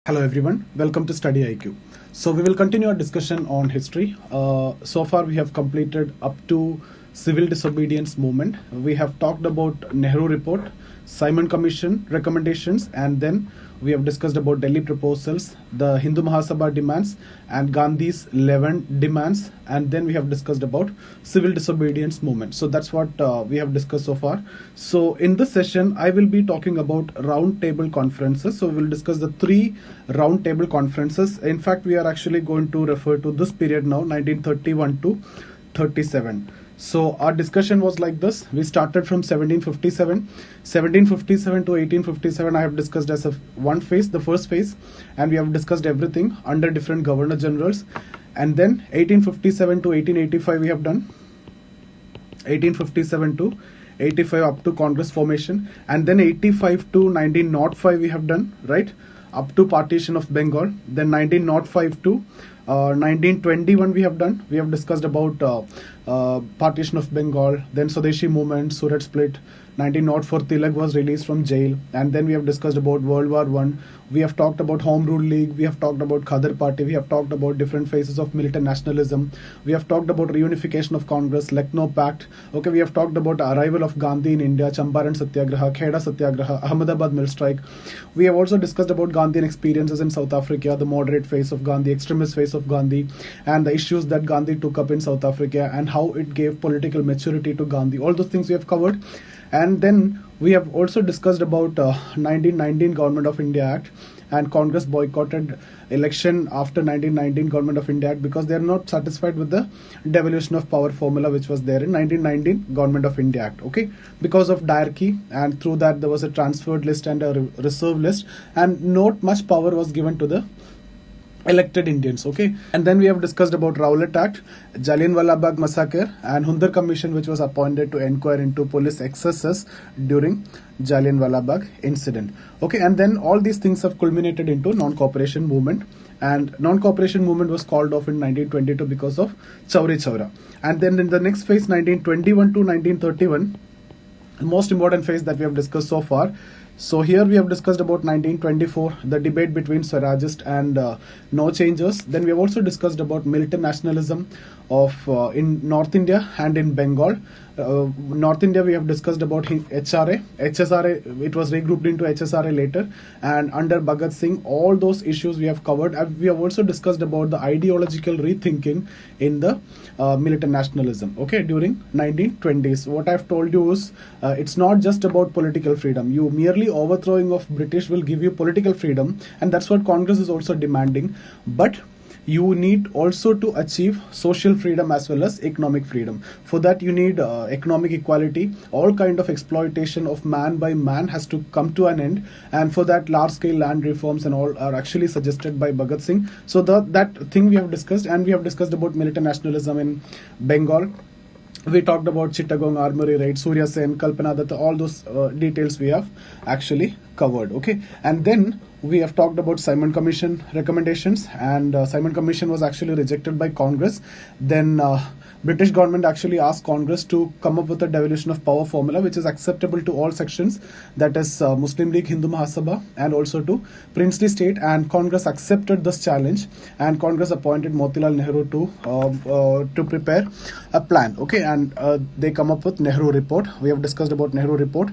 Hello everyone, welcome to StudyIQ. So we will continue our discussion on history. So far we have completed up to civil disobedience movement. We have talked about Nehru report, Simon Commission recommendations, and then we have discussed about Delhi proposals, the Hindu Mahasabha demands, and Gandhi's 11 demands, and then we have discussed about civil disobedience movement. So that's what we have discussed so far. So in this session, I will be talking about roundtable conferences. So we will discuss the three roundtable conferences. In fact, we are actually going to refer to this period now, 1931 to 37. So our discussion was like this. We started from 1757 to 1857. I have discussed as one phase, the first phase, and we have discussed everything under different governor generals. And then 1857 to 1885 we have done. 1857 to 85 up to Congress formation, and then 85 to 1905 we have done, right, up to partition of Bengal. Then 1905 to 1921 we have done. We have discussed about partition of Bengal, then Swadeshi movement, Surat split. 1904 Tilak was released from jail, and then we have discussed about World War I. We have talked about Home Rule League, we have talked about Khadar Party, we have talked about different phases of militant nationalism, we have talked about reunification of Congress, Lucknow Pact. Okay, we have talked about arrival of Gandhi in India, Champaran Satyagraha, Kheda Satyagraha, Ahmedabad mill strike. We have also discussed about Gandhian experiences in South Africa, the moderate phase of Gandhi, extremist phase of Gandhi, and the issues that Gandhi took up in South Africa and how it gave political maturity to Gandhi. All those things we have covered. And then we have also discussed about 1919 Government of India Act, and Congress boycotted election after 1919 Government of India Act because they are not satisfied with the devolution of power formula which was there in 1919 Government of India Act. Okay, because of diarchy, and through that there was a transferred list and a reserve list, and not much power was given to the elected Indians. Okay, and then we have discussed about Rowlatt Act, Jallianwala Bagh massacre, and Hundar Commission which was appointed to inquire into police excesses during Jallianwala Bagh incident. Okay, and then all these things have culminated into non-cooperation movement, and non-cooperation movement was called off in 1922 because of Chauri Chaura. And then in the next phase, 1921 to 1931, the most important phase that we have discussed so far. So here we have discussed about 1924, the debate between Swarajist and no changers. Then we have also discussed about militant nationalism of in North India and in Bengal. North India we have discussed about HRA, HSRA, it was regrouped into HSRA later, and under Bhagat Singh, all those issues we have covered. We have also discussed about the ideological rethinking in the militant nationalism, okay, during 1920s. What I've told you is it's not just about political freedom. You merely overthrowing of British will give you political freedom, and that's what Congress is also demanding. But you need also to achieve social freedom as well as economic freedom. For that you need economic equality. All kind of exploitation of man by man has to come to an end, and for that large scale land reforms and all are actually suggested by Bhagat Singh. So that thing we have discussed, and we have discussed about militant nationalism in Bengal. We talked about Chittagong Armory raid, Surya Sen, Kalpana Datta, all those details we have actually covered. Okay, and then we have talked about Simon Commission recommendations, and Simon Commission was actually rejected by Congress. Then British government actually asked Congress to come up with a devolution of power formula which is acceptable to all sections, that is Muslim League, Hindu Mahasabha, and also to princely state, and Congress accepted this challenge, and Congress appointed Motilal Nehru to prepare a plan. Okay, and they come up with Nehru report. We have discussed about Nehru report.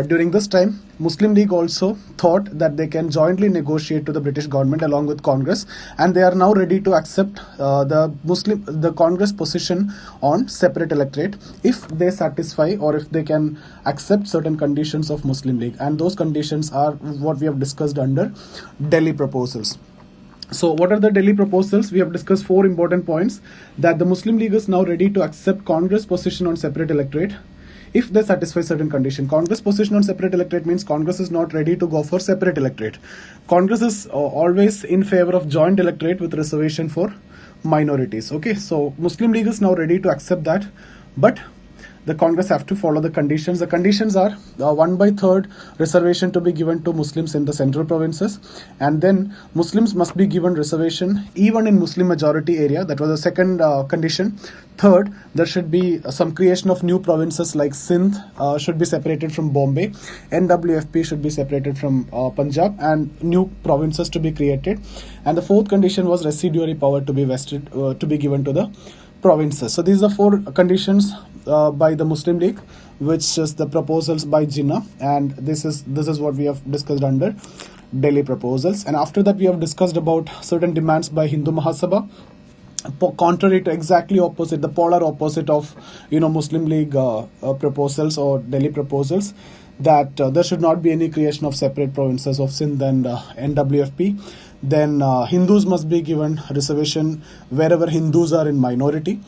During this time, Muslim League also thought that they can jointly negotiate to the British government along with Congress, and they are now ready to accept the Congress position on separate electorate if they satisfy or if they can accept certain conditions of Muslim League, and those conditions are what we have discussed under Delhi proposals. So what are the Delhi proposals? We have discussed 4 important points: that the Muslim League is now ready to accept Congress position on separate electorate if they satisfy certain condition. Congress position on separate electorate means Congress is not ready to go for separate electorate. Congress is always in favor of joint electorate with reservation for minorities. Okay, so Muslim League is now ready to accept that, but the Congress have to follow the conditions. The conditions are 1/3 reservation to be given to Muslims in the central provinces, and then Muslims must be given reservation even in Muslim majority area. That was the second condition. Third, there should be some creation of new provinces like Sindh should be separated from Bombay, NWFP should be separated from Punjab, and new provinces to be created. And the fourth condition was residuary power to be vested to be given to the provinces. So these are four conditions by the Muslim League, which is the proposals by Jinnah, and this is what we have discussed under Delhi proposals. And after that, we have discussed about certain demands by Hindu Mahasabha, contrary to exactly opposite, the polar opposite of Muslim League proposals or Delhi proposals, that there should not be any creation of separate provinces of Sindh and NWFP. Then Hindus must be given reservation wherever Hindus are in minority,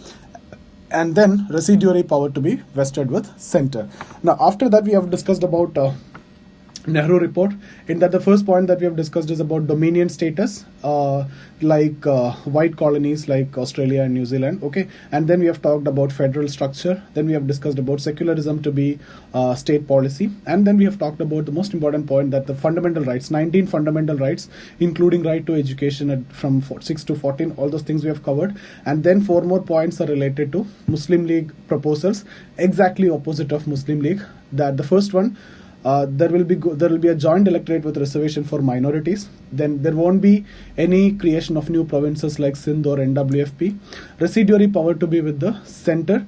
and then residuary power to be vested with center. Now after that, we have discussed about Nehru report. In that, the first point that we have discussed is about dominion status, like white colonies like Australia and New Zealand. Okay, and then we have talked about federal structure. Then we have discussed about secularism to be state policy, and then we have talked about the most important point, that the fundamental rights, 19 fundamental rights, including right to education from 6 to 14. All those things we have covered, and then 4 more points are related to Muslim League proposals, exactly opposite of Muslim League. That the first one. There will be a joint electorate with reservation for minorities. Then there won't be any creation of new provinces like Sindh or NWFP. Residuary power to be with the center.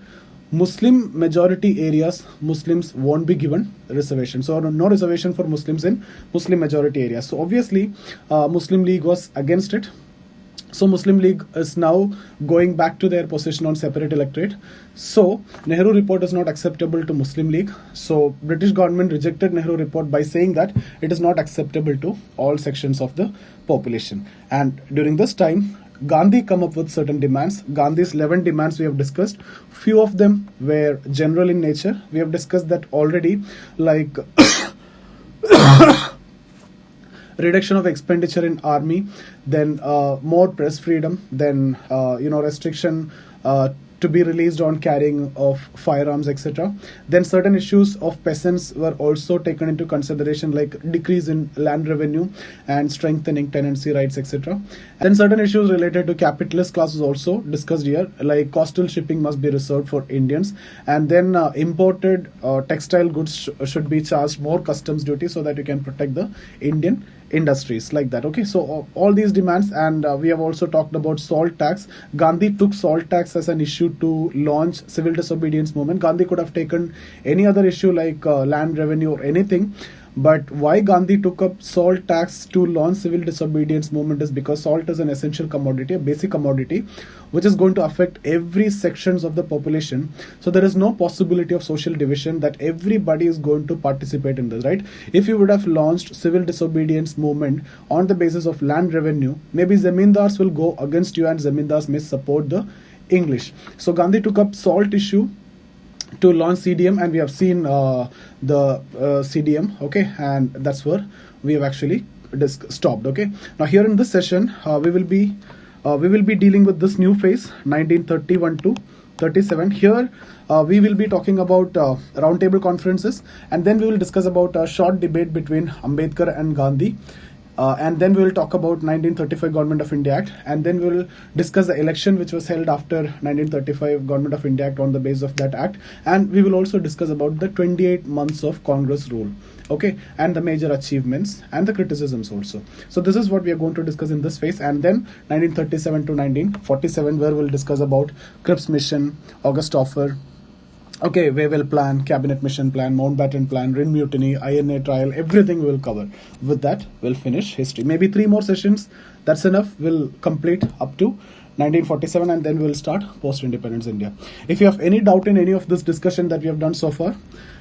Muslim majority areas, Muslims won't be given reservation. So no reservation for Muslims in Muslim majority areas. So obviously, Muslim League was against it. So Muslim League is now going back to their position on separate electorate. So Nehru report is not acceptable to Muslim League. So British government rejected Nehru report by saying that it is not acceptable to all sections of the population. And during this time, Gandhi come up with certain demands. Gandhi's 11 demands we have discussed. Few of them were general in nature. We have discussed that already, like reduction of expenditure in army, then more press freedom, then restriction to be released on carrying of firearms, etc. Then certain issues of peasants were also taken into consideration, like decrease in land revenue and strengthening tenancy rights, etc. Then certain issues related to capitalist class was also discussed here, like coastal shipping must be reserved for Indians, and then imported textile goods should be charged more customs duty so that you can protect the Indian industries, like that. Okay, so all these demands, and we have also talked about salt tax. Gandhi took salt tax as an issue to launch civil disobedience movement. Gandhi could have taken any other issue like land revenue or anything, but why Gandhi took up salt tax to launch civil disobedience movement is because salt is an essential commodity, a basic commodity, which is going to affect every sections of the population. So there is no possibility of social division, that everybody is going to participate in this, right? If you would have launched civil disobedience movement on the basis of land revenue, maybe zamindars will go against you and zamindars may support the English. So Gandhi took up salt issue to launch CDM, and we have seen the CDM, okay, and that's where we have actually stopped. Okay, now here in this session we will be dealing with this new phase, 1931 to 37. Here we will be talking about roundtable conferences, and then we will discuss about a short debate between Ambedkar and Gandhi. And then we will talk about 1935 Government of India Act, and then we will discuss the election which was held after 1935 Government of India Act on the basis of that act, and we will also discuss about the 28 months of Congress rule, okay, and the major achievements and the criticisms also. So this is what we are going to discuss in this phase, and then 1937 to 1947, where we'll discuss about Cripps Mission, August Offer, okay, Wavell Plan, Cabinet Mission Plan, Mountbatten Plan, Rin Mutiny, INA trial, everything we'll cover. With that, we'll finish history. Maybe 3 more sessions, that's enough. We'll complete up to 1947, and then we'll start post-independence India. If you have any doubt in any of this discussion that we have done so far,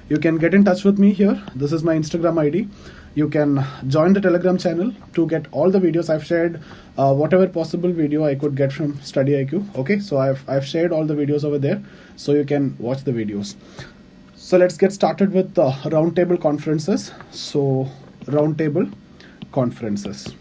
you can get in touch with me here. This is my Instagram ID. You can join the Telegram channel to get all the videos. I've shared whatever possible video I could get from StudyIQ. Okay, so I've shared all the videos over there, so you can watch the videos. So let's get started with the roundtable conferences. So roundtable conferences.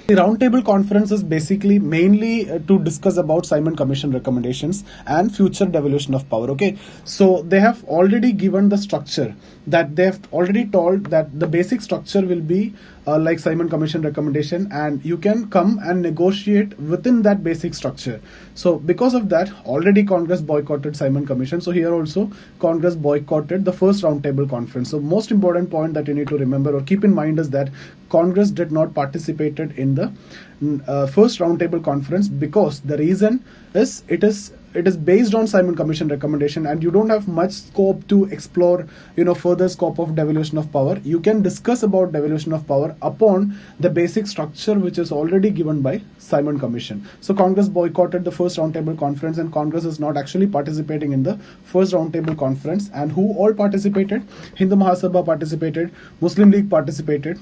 The Roundtable Conference is basically mainly to discuss about Simon Commission recommendations and future devolution of power. Okay, so they have already given the structure, that they have already told that the basic structure will be like Simon Commission recommendation, and you can come and negotiate within that basic structure. So because of that, already Congress boycotted Simon Commission. So here also Congress boycotted the first Roundtable Conference. So most important point that you need to remember or keep in mind is that Congress did not participated in the first Roundtable Conference, because the reason is it is based on Simon Commission recommendation, and you don't have much scope to explore further scope of devolution of power. You can discuss about devolution of power upon the basic structure which is already given by Simon Commission. So Congress boycotted the first Roundtable Conference, and Congress is not actually participating in the first Roundtable Conference. And who all participated? Hindu Mahasabha participated, Muslim League participated,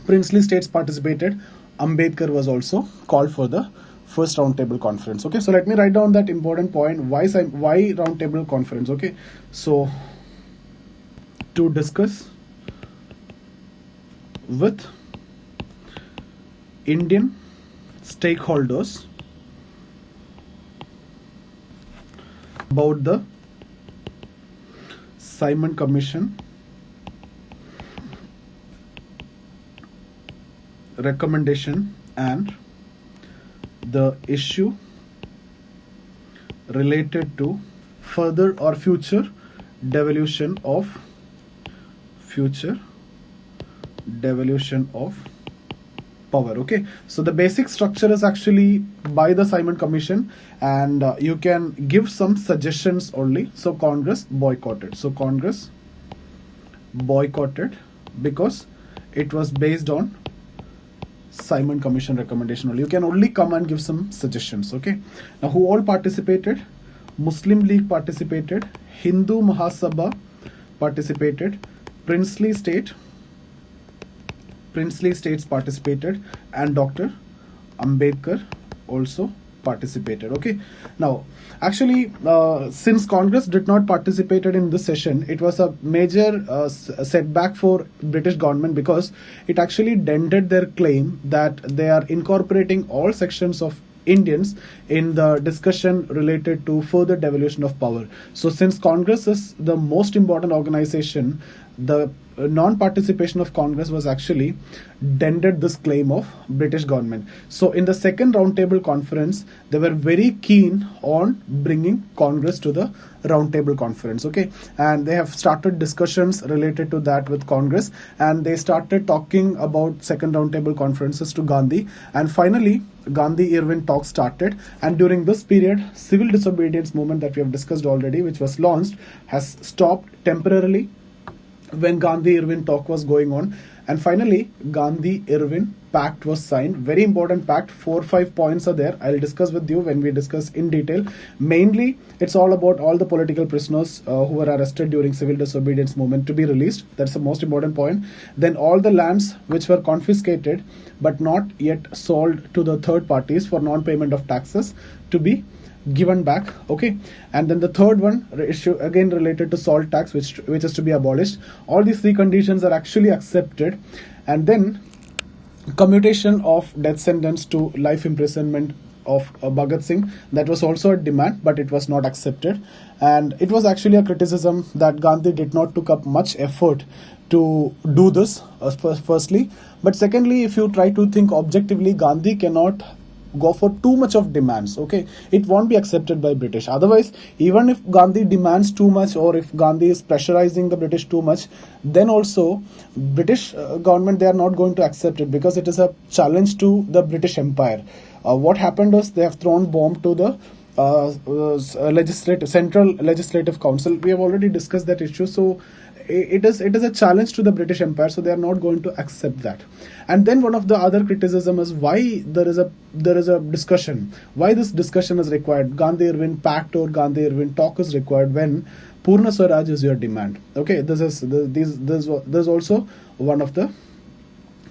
princely states participated, Ambedkar was also called for the first Roundtable Conference. Okay, so let me write down that important point. Why Roundtable Conference? Okay, so to discuss with Indian stakeholders about the Simon Commission recommendation and the issue related to further or future devolution of power. Okay, so the basic structure is actually by the Simon Commission, and you can give some suggestions only. So Congress boycotted. So Congress boycotted because it was based on Simon Commission recommendation only. You can only come and give some suggestions. Okay, now who all participated? Muslim League participated, Hindu Mahasabha participated, princely states participated, and Dr. Ambedkar also participated. Okay, now actually since Congress did not participate in this session, it was a major setback for British government, because it actually dented their claim that they are incorporating all sections of Indians in the discussion related to further devolution of power. So since Congress is the most important organization, the non-participation of Congress was actually dented this claim of British government. So in the second Roundtable Conference, they were very keen on bringing Congress to the Roundtable Conference. Okay, and they have started discussions related to that with Congress, and they started talking about second Roundtable Conferences to Gandhi, and finally Gandhi-Irwin talks started. And during this period, civil disobedience movement that we have discussed already, which was launched, has stopped temporarily when Gandhi-Irwin talk was going on. And finally, Gandhi-Irwin Pact was signed. Very important pact. 4 or 5 points are there. I'll discuss with you when we discuss in detail. Mainly, it's all about all the political prisoners who were arrested during civil disobedience movement to be released. That's the most important point. Then all the lands which were confiscated but not yet sold to the third parties for non-payment of taxes to be given back. Okay, and then the third one issue again related to salt tax, which is to be abolished. All these 3 conditions are actually accepted. And then commutation of death sentence to life imprisonment of Bhagat Singh, that was also a demand, but it was not accepted. And it was actually a criticism that Gandhi did not took up much effort to do this, firstly. But secondly, if you try to think objectively, Gandhi cannot go for too much of demands. Okay, it won't be accepted by British. Otherwise, even if Gandhi demands too much, or if Gandhi is pressurizing the British too much, then also British government, they are not going to accept it, because it is a challenge to the British Empire. What happened is they have thrown bomb to the Central Legislative Council. We have already discussed that issue. So it is a challenge to the British Empire, so they are not going to accept that. And then one of the other criticism is why there is a discussion, why this discussion is required. Gandhi-Irwin Pact or Gandhi-Irwin talk is required when Purna Swaraj is your demand. Okay, this is also one of the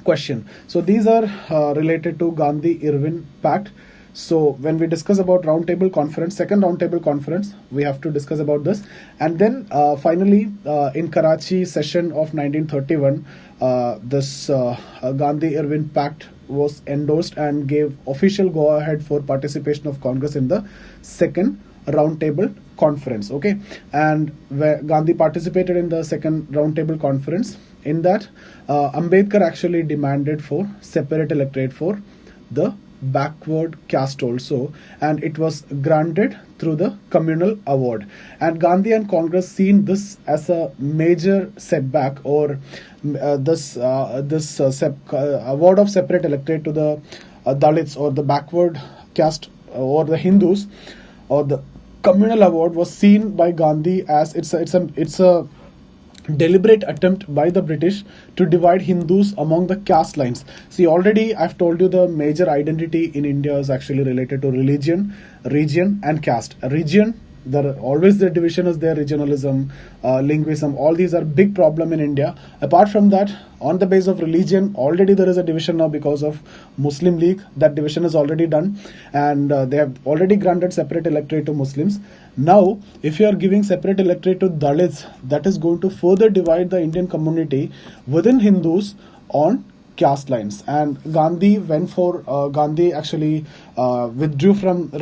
question. So these are related to Gandhi-Irwin Pact. So when we discuss about Roundtable Conference, second Roundtable Conference, we have to discuss about this. And then finally, in Karachi session of 1931, this Gandhi-Irwin Pact was endorsed and gave official go-ahead for participation of Congress in the second Roundtable Conference. Okay, and where Gandhi participated in the second Roundtable Conference. In that, Ambedkar actually demanded for separate electorate for the backward caste also, and it was granted through the communal award. And Gandhi and Congress seen this as a major setback, or this award of separate electorate to the Dalits or the backward caste or the Hindus, or the communal award was seen by Gandhi as it's a deliberate attempt by the British to divide Hindus among the caste lines. See, already I've told you the major identity in India is actually related to religion, region, and caste. A region, always the division is there, regionalism, linguism, all these are big problem in India. Apart from that, on the base of religion, already there is a division now because of Muslim League. That division is already done, and they have already granted separate electorate to Muslims. Now, if you are giving separate electorate to Dalits, that is going to further divide the Indian community within Hindus on caste lines. And Gandhi actually withdrew from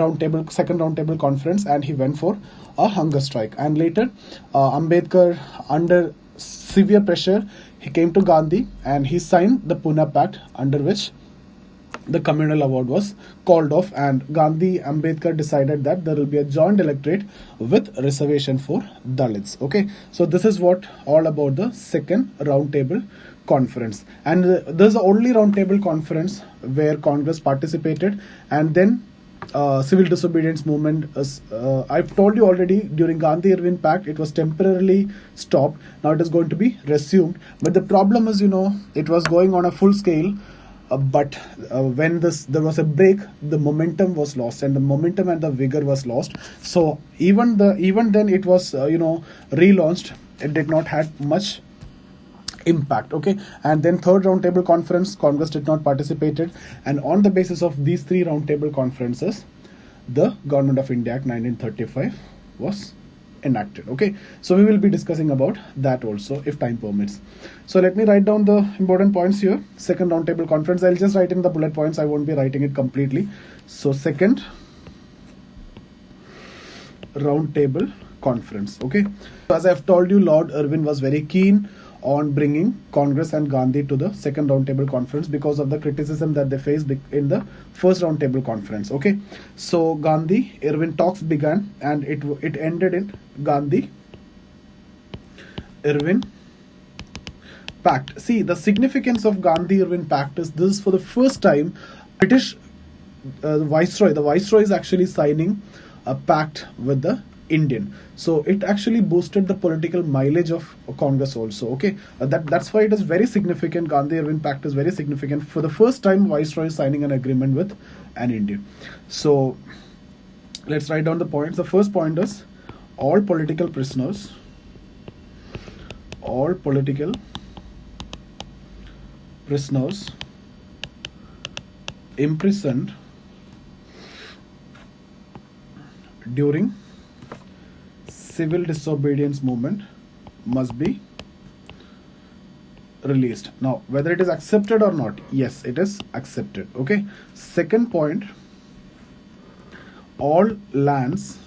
second Roundtable Conference, and he went for a hunger strike. And later, Ambedkar, under severe pressure, he came to Gandhi and he signed the Poona Pact, under which the communal award was called off, and Gandhi Ambedkar decided that there will be a joint electorate with reservation for Dalits. Okay, so this is what all about the second Roundtable Conference, and this is the only Roundtable Conference where Congress participated. And then civil disobedience movement I've told you already, during Gandhi-Irwin Pact it was temporarily stopped. Now it is going to be resumed, but the problem is, it was going on a full scale. But when there was a break, the momentum was lost, and the momentum and the vigor was lost. So even then it was relaunched. It did not have much impact. Okay, and then third Roundtable Conference, Congress did not participated, and on the basis of these three Roundtable Conferences, the Government of India Act 1935 was enacted. Okay, so we will be discussing about that also if time permits. So let me write down the important points here. Second Roundtable Conference, I'll just write in the bullet points, I won't be writing it completely. So second Roundtable Conference. Okay, so as I've told you, Lord Irwin was very keen on bringing Congress and Gandhi to the second Roundtable Conference because of the criticism that they faced in the first Roundtable Conference. Okay, so Gandhi-Irwin talks began, and it ended in Gandhi-Irwin Pact. See, the significance of Gandhi-Irwin Pact is this: for the first time, British the Viceroy is actually signing a pact with the Indian. So it actually boosted the political mileage of Congress also. Okay, that's why it is very significant. Gandhi-Irwin Pact is very significant. For the first time, Viceroy is signing an agreement with an Indian. So let's write down the points. The first point is all political prisoners imprisoned during civil disobedience movement must be released. Now, whether it is accepted or not, yes, it is accepted. Okay. Second point, all lands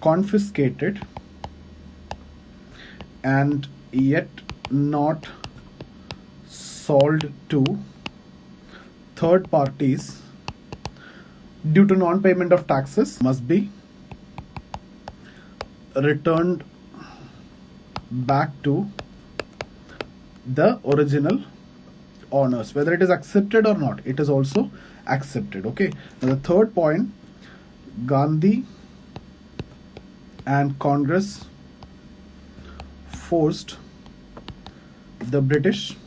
confiscated and yet not sold to third parties due to non-payment of taxes must be returned back to the original owners. Whether it is accepted or not, it is also accepted. Okay. Now the third point, Gandhi and Congress forced the British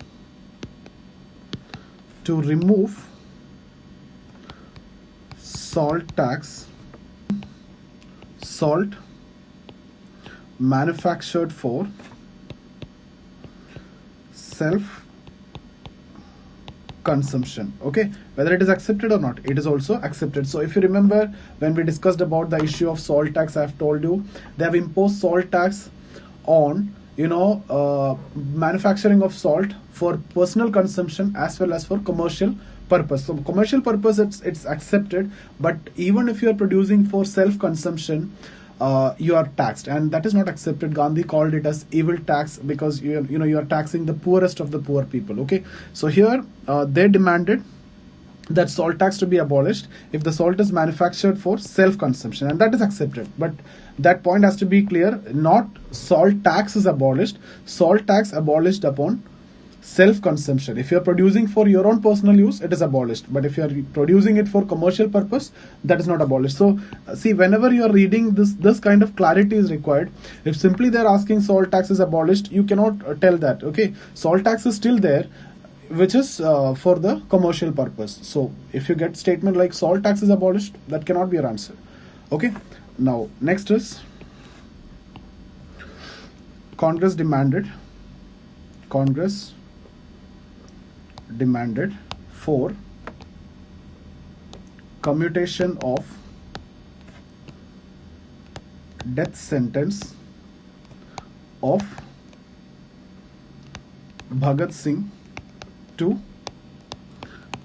to remove salt tax, salt manufactured for consumption. Okay, whether it is accepted or not, it is also accepted. So if you remember, when we discussed about the issue of salt tax, I have told you they have imposed salt tax on manufacturing of salt for personal consumption as well as for commercial purpose. So commercial purpose, it's accepted, but even if you are producing for self consumption, you are taxed, and that is not accepted. Gandhi called it as evil tax, because you are taxing the poorest of the poor people. Okay, so here they demanded that salt tax to be abolished if the salt is manufactured for self consumption, and that is accepted. But that point has to be clear: not salt tax is abolished, salt tax abolished upon self-consumption. If you are producing for your own personal use, it is abolished. But if you are producing it for commercial purpose, that is not abolished. So see, whenever you are reading this kind of clarity is required. If simply they are asking salt tax is abolished, you cannot tell that. Okay, salt tax is still there, which is for the commercial purpose. So if you get statement like salt tax is abolished, that cannot be your answer. Okay, now next is Congress demanded for commutation of death sentence of Bhagat Singh to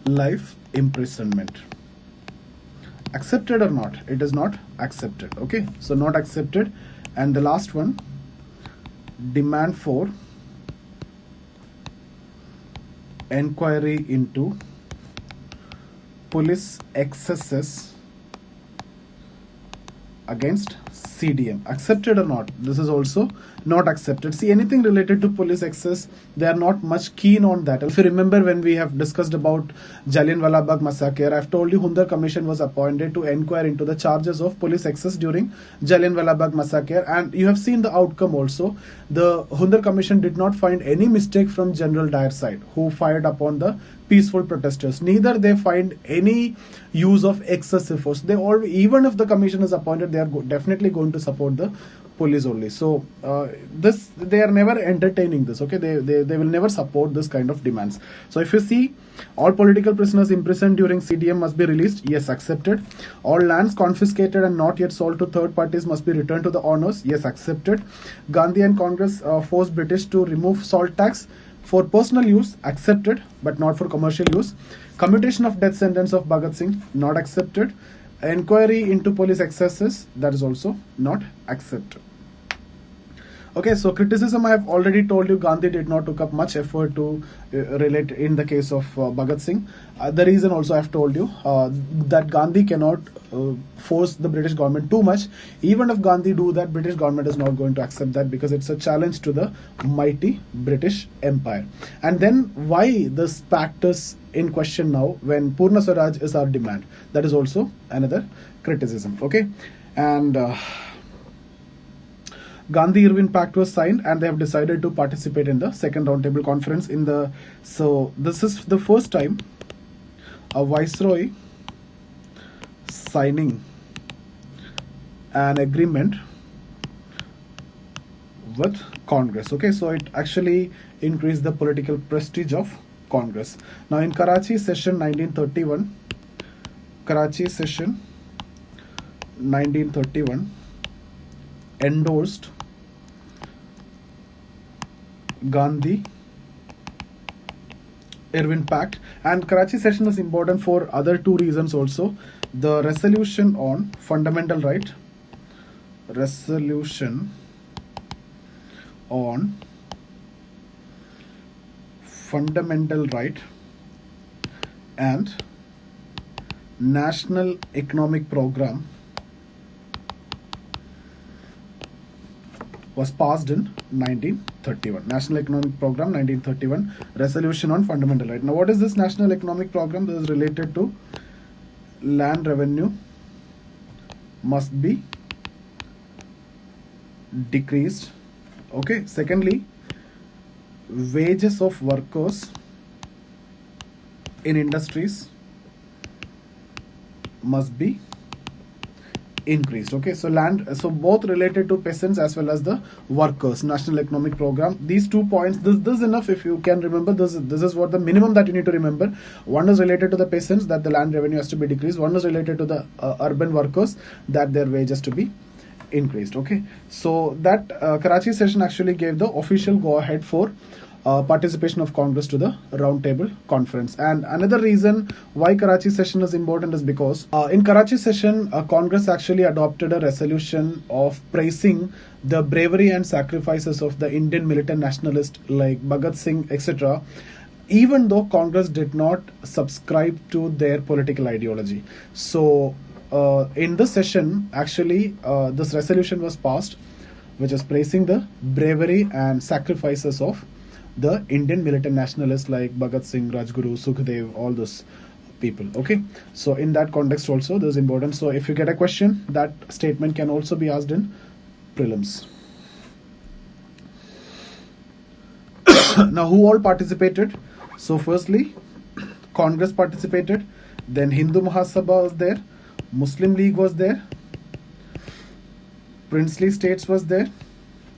life imprisonment. Accepted or not? It is not accepted. Okay, so not accepted. And the last one, demand for inquiry into police excesses against CDM. Accepted or not? This is also not accepted. See, anything related to police excess, they are not much keen on that. If you remember, when we have discussed about Jallianwala Bagh massacre, I have told you Hundar Commission was appointed to inquire into the charges of police excess during Jallianwala Bagh massacre, and you have seen the outcome also. The Hundar Commission did not find any mistake from General Dyer side, who fired upon the peaceful protesters. Neither they find any use of excessive force. They all, even if the commission is appointed, they are definitely going to support the police only. So they are never entertaining this. Okay, they will never support this kind of demands. So if you see, all political prisoners imprisoned during CDM must be released. Yes, accepted. All lands confiscated and not yet sold to third parties must be returned to the owners. Yes, accepted. Gandhi and Congress forced British to remove salt tax for personal use. Accepted, but not for commercial use. Commutation of death sentence of Bhagat Singh, not accepted. Inquiry into police excesses, that is also not accepted. Okay, so criticism, I have already told you, Gandhi did not took up much effort to relate in the case of Bhagat Singh. The reason also I have told you that Gandhi cannot force the British government too much. Even if Gandhi do that, British government is not going to accept that, because it's a challenge to the mighty British Empire. And then why this pact is in question now when Purna Swaraj is our demand? That is also another criticism. Okay, and Gandhi-Irwin Pact was signed, and they have decided to participate in the second Roundtable Conference. So this is the first time a viceroy signing an agreement with Congress. Okay, so it actually increased the political prestige of Congress. Now in Karachi session 1931, endorsed Gandhi-Irwin Pact, and Karachi session is important for other two reasons also. The resolution on fundamental right, and National Economic Program was passed in 1931. National Economic Program 1931, resolution on fundamental right. Now what is this National Economic Program? This is related to land revenue must be decreased. Okay, secondly, wages of workers in industries must be increased. Okay, so so both related to peasants as well as the workers, national economic program. These 2 points, this is enough. If you can remember, this is what the minimum that you need to remember. One is related to the peasants, that the land revenue has to be decreased. One is related to the urban workers, that their wages to be increased. Okay, so that Karachi session actually gave the official go ahead for participation of Congress to the Roundtable Conference. And another reason why Karachi session is important is because in Karachi session, Congress actually adopted a resolution of praising the bravery and sacrifices of the Indian militant nationalists like Bhagat Singh, etc., even though Congress did not subscribe to their political ideology. So in this session, actually, this resolution was passed, which is praising the bravery and sacrifices of the Indian militant nationalists like Bhagat Singh, Rajguru, Sukhdev, all those people. Okay, so in that context also this is important. So if you get a question, that statement can also be asked in prelims. Now, who all participated? So firstly, Congress participated, then Hindu Mahasabha was there, Muslim League was there, princely states was there.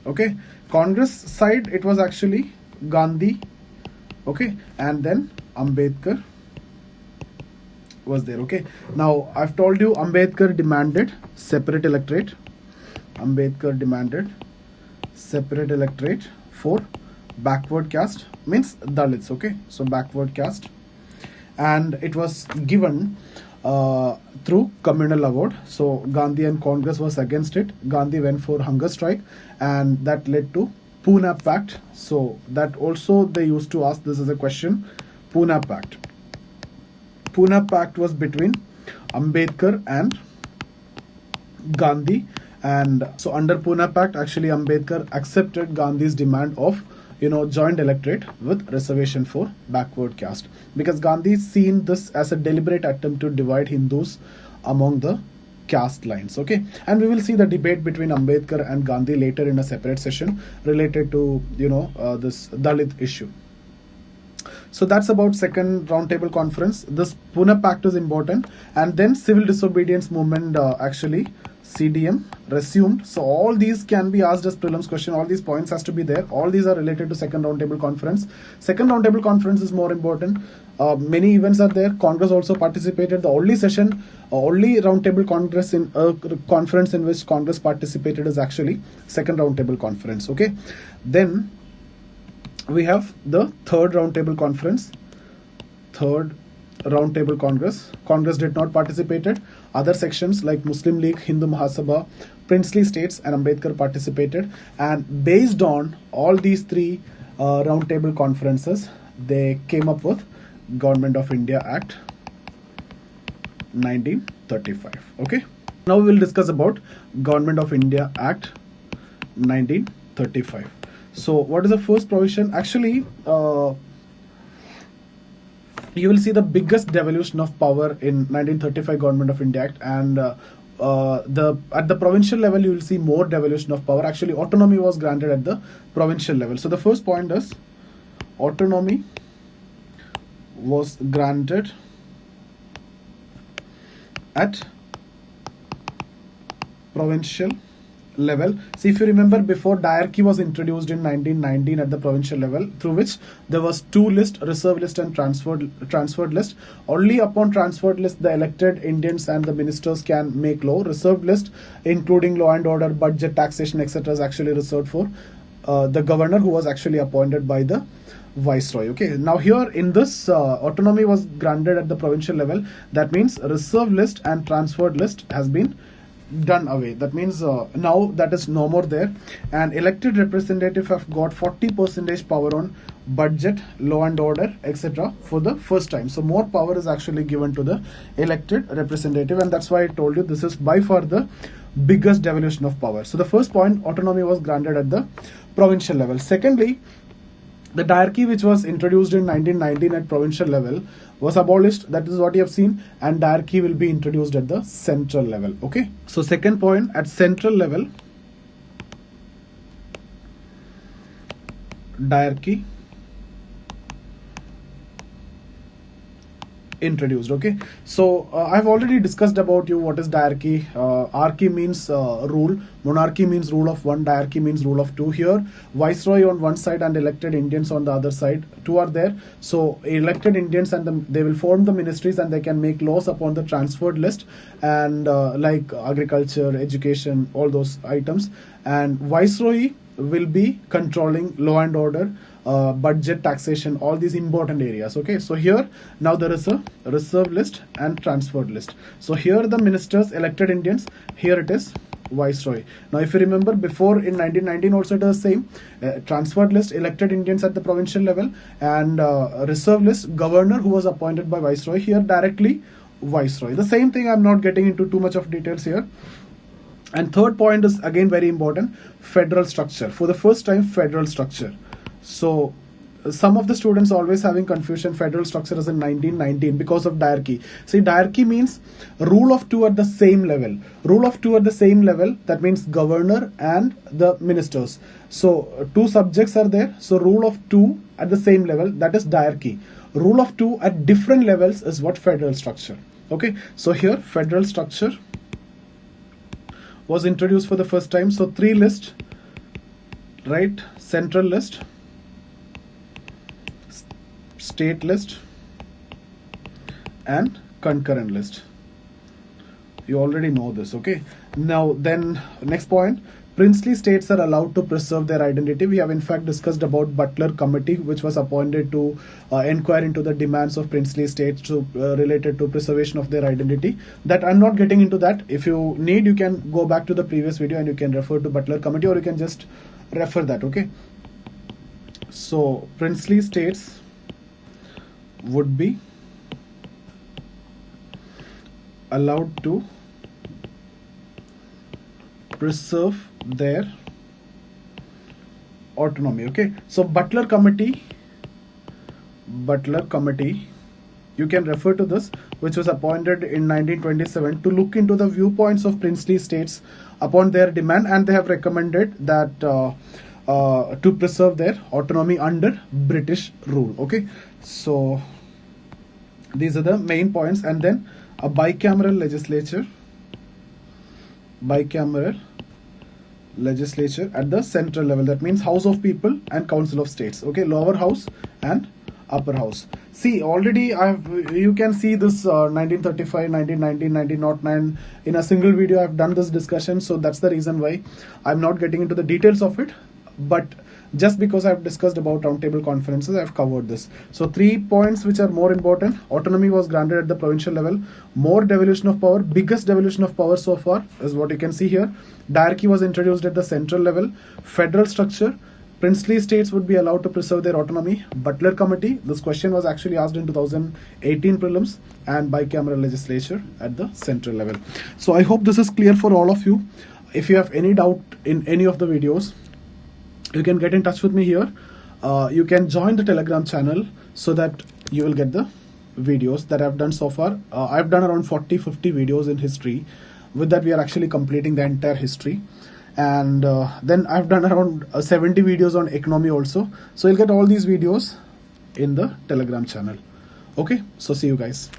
Okay, Congress side, it was actually Gandhi, okay, and then Ambedkar was there. Okay, now I've told you Ambedkar demanded separate electorate. Ambedkar demanded separate electorate for backward caste, means Dalits. Okay, so backward caste, and it was given through communal award. So Gandhi and Congress was against it. Gandhi went for hunger strike, and that led to Poona Pact. So that also they used to ask this as a question. Poona Pact. Poona Pact was between Ambedkar and Gandhi, and so under Poona Pact, actually Ambedkar accepted Gandhi's demand of joint electorate with reservation for backward caste, because Gandhi seen this as a deliberate attempt to divide Hindus among the caste lines. Okay, and we will see the debate between Ambedkar and Gandhi later in a separate session related to this Dalit issue. So that's about second roundtable conference. This Pune Pact is important, and then civil disobedience movement actually CDM resumed. So all these can be asked as prelims question. All these points has to be there. All these are related to second roundtable conference. Second roundtable conference is more important. Many events are there. Congress also participated. The only session, only roundtable congress in conference in which Congress participated is actually second roundtable conference. Okay, then we have the third roundtable conference. Third roundtable congress. Congress did not participated. Other sections like Muslim League, Hindu Mahasabha, princely states, and Ambedkar participated. And based on all these three roundtable conferences, they came up with Government of India Act 1935. Okay. Now we will discuss about Government of India Act 1935. So what is the first provision? Actually, you will see the biggest devolution of power in 1935 Government of India Act, and at the provincial level you will see more devolution of power. Actually, autonomy was granted at the provincial level. So the first point is autonomy was granted at provincial level. See, if you remember, before diarchy was introduced in 1919 at the provincial level, through which there was two lists, reserve list and transferred list. Only upon transferred list the elected Indians and the ministers can make law. Reserved list, including law and order, budget, taxation, etc., is actually reserved for the governor, who was actually appointed by the viceroy. Okay, now here in this autonomy was granted at the provincial level. That means reserve list and transferred list has been done away. That means now that is no more there, and elected representative have got 40% power on budget, law and order, etc. for the first time. So more power is actually given to the elected representative, and that's why I told you this is by far the biggest devolution of power. So the first point, autonomy was granted at the provincial level. Secondly, the diarchy, which was introduced in 1919 at provincial level, was abolished. That is what you have seen, and diarchy will be introduced at the central level. Okay, so second point, at central level, diarchy introduced. Okay, so I've already discussed about you what is diarchy. Archy means rule, monarchy means rule of one, diarchy means rule of two. Here viceroy on one side and elected Indians on the other side, two are there. So elected Indians and they will form the ministries and they can make laws upon the transferred list, and like agriculture, education, all those items. And viceroy will be controlling law and order, budget, taxation, all these important areas. Okay, so here now there is a reserve list and transferred list. So here the ministers, elected Indians, here it is viceroy. Now if you remember, before in 1919 also it was same, transferred list, elected Indians at the provincial level, and reserve list, governor who was appointed by viceroy. Here directly viceroy. The same thing, I'm not getting into too much of details here. And third point is again very important, federal structure. For the first time, federal structure. So some of the students always having confusion, federal structure is in 1919 because of diarchy. See, diarchy means rule of two at the same level. Rule of two at the same level, that means governor and the ministers. So two subjects are there. So rule of two at the same level, that is diarchy. Rule of two at different levels is what federal structure. Okay, so here federal structure was introduced for the first time. So three lists, right? Central list, state list, and concurrent list. You already know this. Okay, now then next point, princely states are allowed to preserve their identity. We have in fact discussed about Butler Committee, which was appointed to inquire into the demands of princely states to related to preservation of their identity. That I'm not getting into that. If you need, you can go back to the previous video and you can refer to Butler Committee, or you can just refer that. Okay, so princely states would be allowed to preserve their autonomy. Okay, so Butler Committee, you can refer to this, which was appointed in 1927 to look into the viewpoints of princely states upon their demand, and they have recommended that to preserve their autonomy under British rule. Okay, so these are the main points. And then a bicameral legislature at the central level, that means House of People and Council of States. Okay, lower house and upper house. See, already you can see this 1935, 1919, 1909 in a single video. I've done this discussion, so that's the reason why I'm not getting into the details of it. But just because I've discussed about roundtable conferences, I've covered this. So 3 points which are more important. Autonomy was granted at the provincial level. More devolution of power. Biggest devolution of power so far is what you can see here. Diarchy was introduced at the central level. Federal structure. Princely states would be allowed to preserve their autonomy. Butler Committee. This question was actually asked in 2018 prelims. And bicameral legislature at the central level. So I hope this is clear for all of you. If you have any doubt in any of the videos, you can get in touch with me here. You can join the Telegram channel so that you will get the videos that I've done so far. I've done around 40-50 videos in history. With that, we are actually completing the entire history. And then I've done around 70 videos on economy also. So you'll get all these videos in the Telegram channel. Okay, so see you guys.